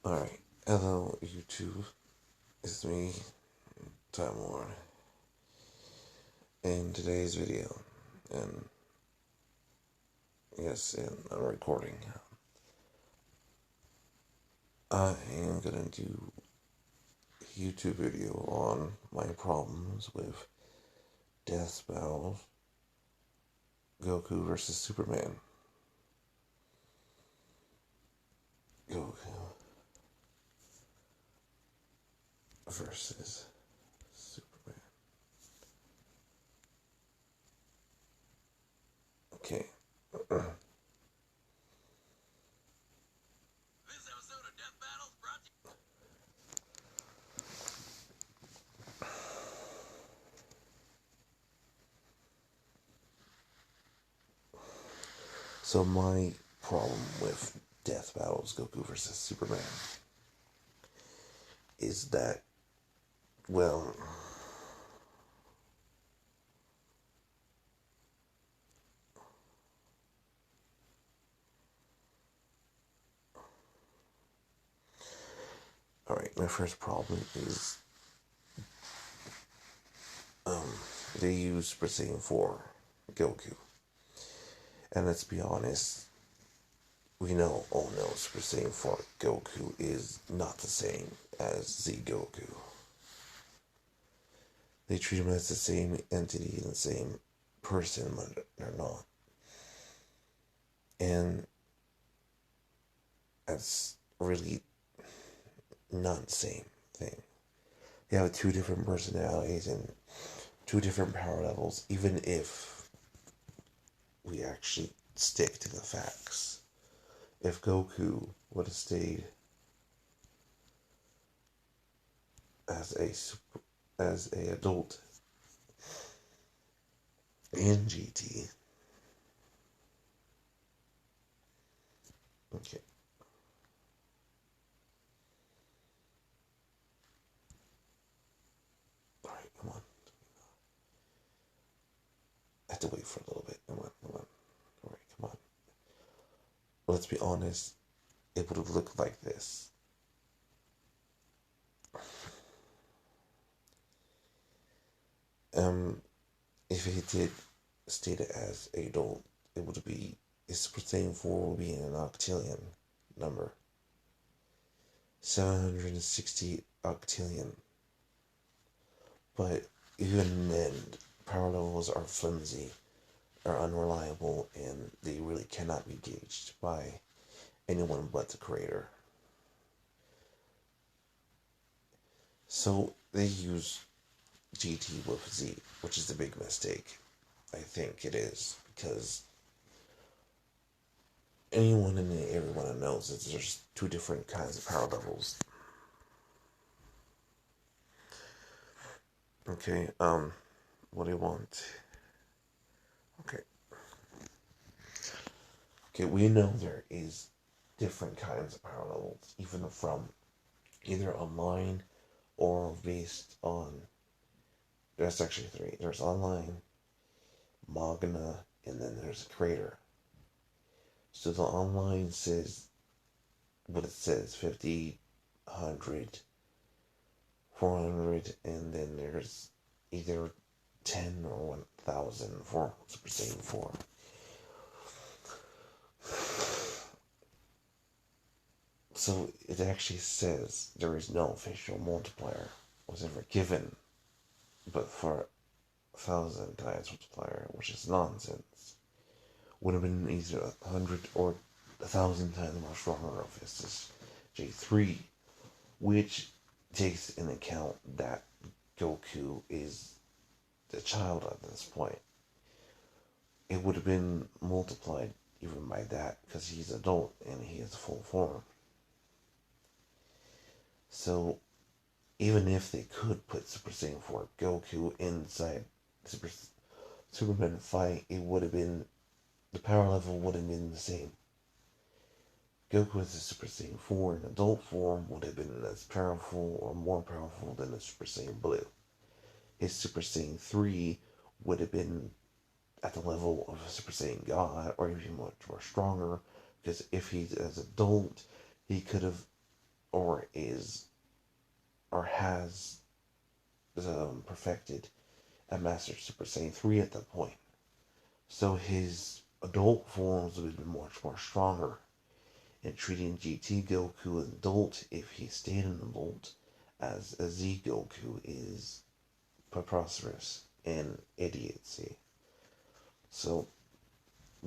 Alright, hello YouTube, it's me, Time Lord, in today's video, and yes, and I'm recording. I am gonna do a YouTube video on my problems with Death Battles, Goku versus Superman. Goku versus Superman. Okay. So my problem with Death Battles, Goku versus Superman, is that, well, alright, my first problem is they use Super Saiyan 4 Goku. And let's be honest, we know, oh no, Super Saiyan 4 Goku is not the same as Z Goku. They treat him as the same entity and the same person, but they're not. And that's really not the same thing. They have two different personalities and two different power levels, even if we actually stick to the facts. If Goku would have stayed as a adult in GT, okay. Alright, come on. I have to wait for a little bit. Come on. Alright, come on. Let's be honest, it would have looked like this. If he did state it as adult, it would be, his Super Saiyan 4 would be an octillion number. 760 octillion. But even then, power levels are flimsy, are unreliable, and they really cannot be gauged by anyone but the creator. So they use GT with Z, which is a big mistake. I think it is, because anyone and everyone knows that there's two different kinds of power levels. Okay, what do you want? Okay. Okay, we know there is different kinds of power levels, even from either online or based on, there's actually three. There's online, Magna, and then there's a creator. So the online says what it says, 50, 100, 400, and then there's either 10 or 1,000 for Super Saiyan 4. So it actually says there is no official multiplier was ever given, but for 1,000 times multiplier, which is nonsense. Would have been either 100 or 1,000 times more stronger if this is J3, which takes into account that Goku is the child at this point. It would have been multiplied even by that, because he's adult and he is full form. So even if they could put Super Saiyan 4 Goku inside Superman fight, it would have been, the power level would have been the same. Goku as a Super Saiyan 4 in adult form would have been as powerful or more powerful than the Super Saiyan Blue. His Super Saiyan 3 would have been at the level of a Super Saiyan God, or even much more stronger, because if he's as adult, he could have, or is or has perfected a Master Super Saiyan 3 at that point. So his adult forms would have been much more stronger. And treating GT Goku as an adult, if he stayed an adult, as a Z Goku is preposterous and idiocy. So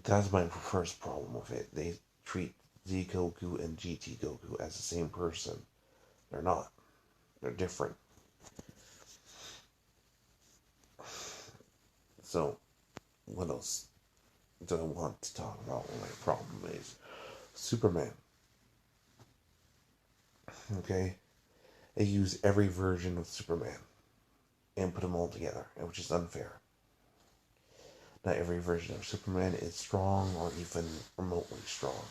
that's my first problem with it. They treat Z Goku and GT Goku as the same person. They're not. They're different. So, what else do I want to talk about? My problem is Superman. Okay? They use every version of Superman and put them all together, which is unfair. Not every version of Superman is strong or even remotely strong.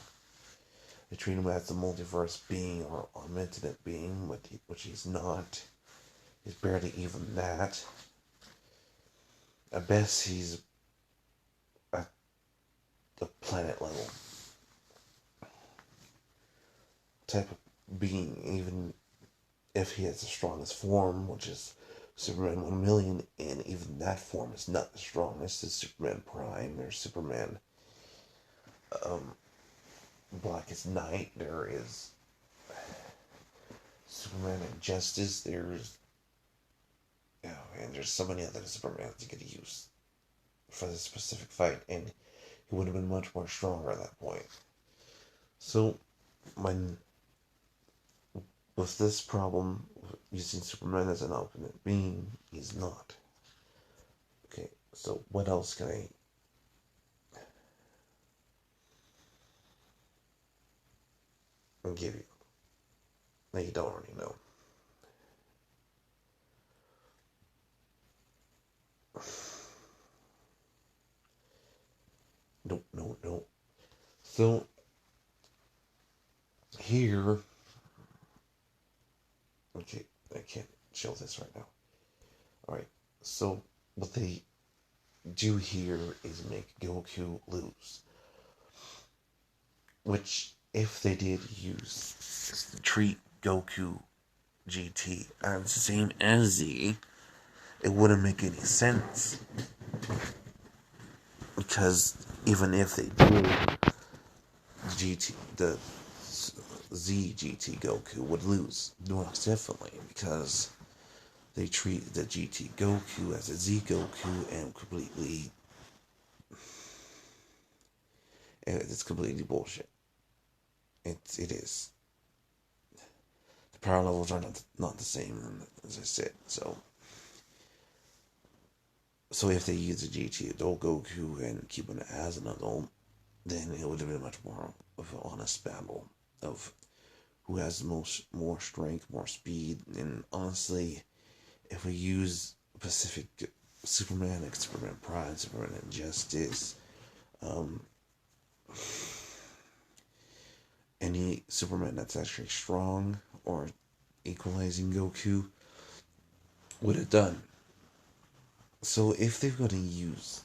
They treat him as a multiverse being or augmented being, which he's not. He's barely even that. At best, he's at the planet level type of being, even if he has the strongest form, which is Superman 1,000,000, and even that form is not the strongest. It's Superman Prime, there's Superman Blackest Night, there is Superman Injustice, there's and there's so many other Supermans you could use for this specific fight, and he would have been much more stronger at that point. So, with this problem, using Superman as an alternate being, he's not. Okay, so what else can I give you that you don't already know? No. So, here, okay, I can't show this right now. Alright, so what they do here is make Goku lose. Which, if they did treat Goku GT as the same as Z, it wouldn't make any sense. Because even if they did, the Z GT Goku would lose. Most definitely, because they treat the GT Goku as a Z Goku and it's completely bullshit. It is. The power levels are not the same, as I said. So if they use the GT adult Goku and keep him as an adult, then it would have been much more of an honest battle of who has more strength, more speed. And honestly, if we use Pacific Superman, like Superman Prime, Superman Injustice, any Superman that's actually strong or equalizing Goku would have done. So if they're going to use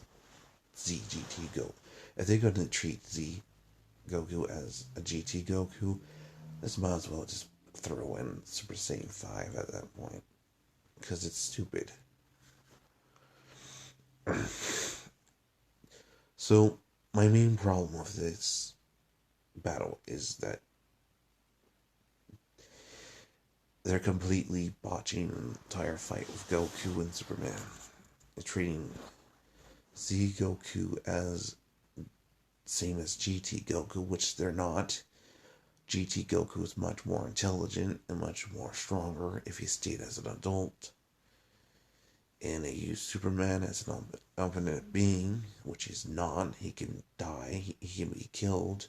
ZGT Go, if they're going to treat Z Goku as a GT Goku, this might as well just throw in Super Saiyan 5 at that point, because it's stupid. So, my main problem with this battle is that they're completely botching the entire fight with Goku and Superman. They're treating Z Goku as same as GT Goku, which they're not. GT Goku is much more intelligent and much more stronger if he stayed as an adult. And they use Superman as an infinite being, which he's not. He can die, he can be killed.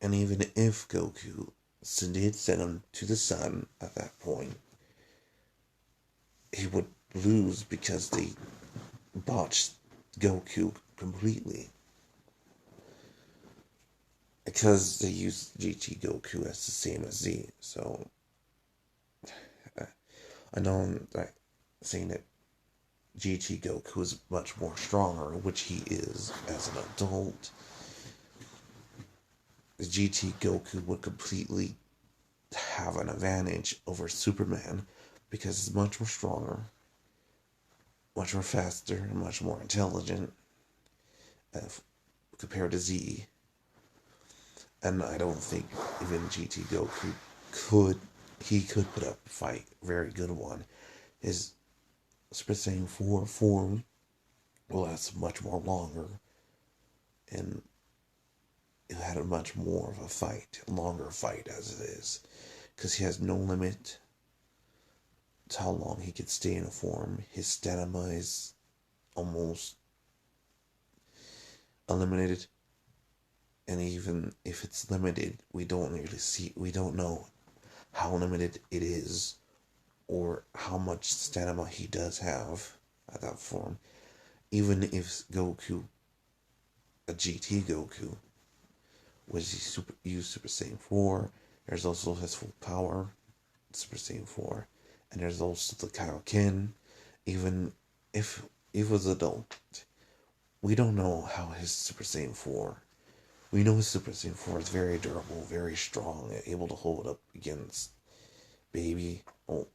And even if Goku did send him to the sun at that point, he would lose because they botched Goku completely. Because they use GT Goku as the same as Z. So, I know I'm saying that GT Goku is much more stronger, which he is as an adult. The GT Goku would completely have an advantage over Superman because it's much more stronger, much more faster, and much more intelligent uh, compared to Z. And I don't think even GT Goku could put up a fight, very good one. His Super Saiyan 4 form will last much more longer, and it had a much more of a fight, longer fight as it is, because he has no limit to how long he could stay in a form. His stamina is almost eliminated, and even if it's limited, we don't know how limited it is or how much stamina he does have at that form. Even if Goku, a GT Goku, was use Super Saiyan 4, there's also his full power, Super Saiyan 4, and there's also the Kaioken. Even if it was adult, we don't know how his Super Saiyan 4. We know his Super Saiyan 4 is very durable, very strong, able to hold up against Baby. Well,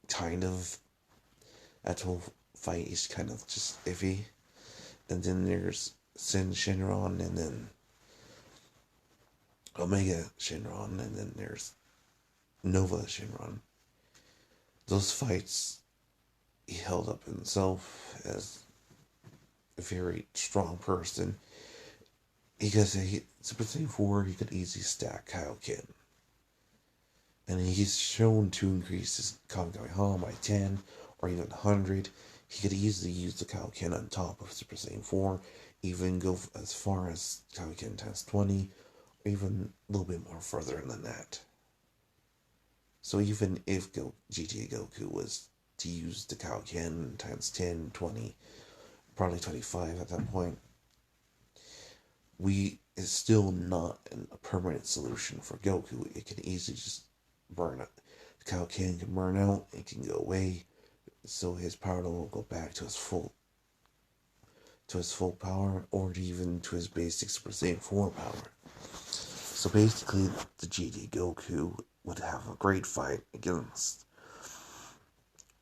kind of. That whole fight is kind of just iffy. And then there's Sin Shenron, and then Omega Shenron, and then there's Nova Shenron. Those fights, he held up himself as a very strong person. Because Super Saiyan 4, he could easily stack Kaioken. And he's shown to increase his Kamehameha by 10 or even 100. He could easily use the Kaioken on top of Super Saiyan 4, even go as far as Kaioken times 20, or even a little bit more further than that. So even if GTA Goku was to use the Kaioken times 10, 20, probably 25 at that point, it's still not a permanent solution for Goku. It can easily just burn out. The Kaioken can burn out, it can go away, so his power level will go back to his full power, or even to his basic Super Saiyan 4 power. So basically, the GT Goku would have a great fight against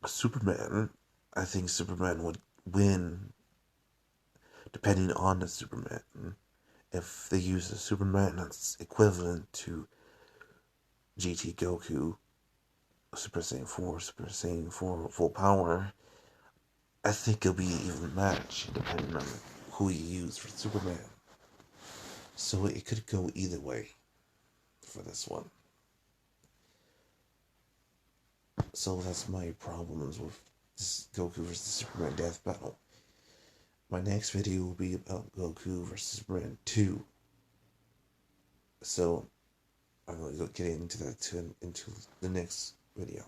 Superman. I think Superman would win, depending on the Superman. If they use a Superman that's equivalent to GT Goku, Super Saiyan 4 full power, I think it'll be an even match depending on who you use for Superman. So it could go either way for this one. So that's my problems with this Goku vs. Superman death battle. My next video will be about Goku vs. Superman 2. So I'm going to get into that into the next video.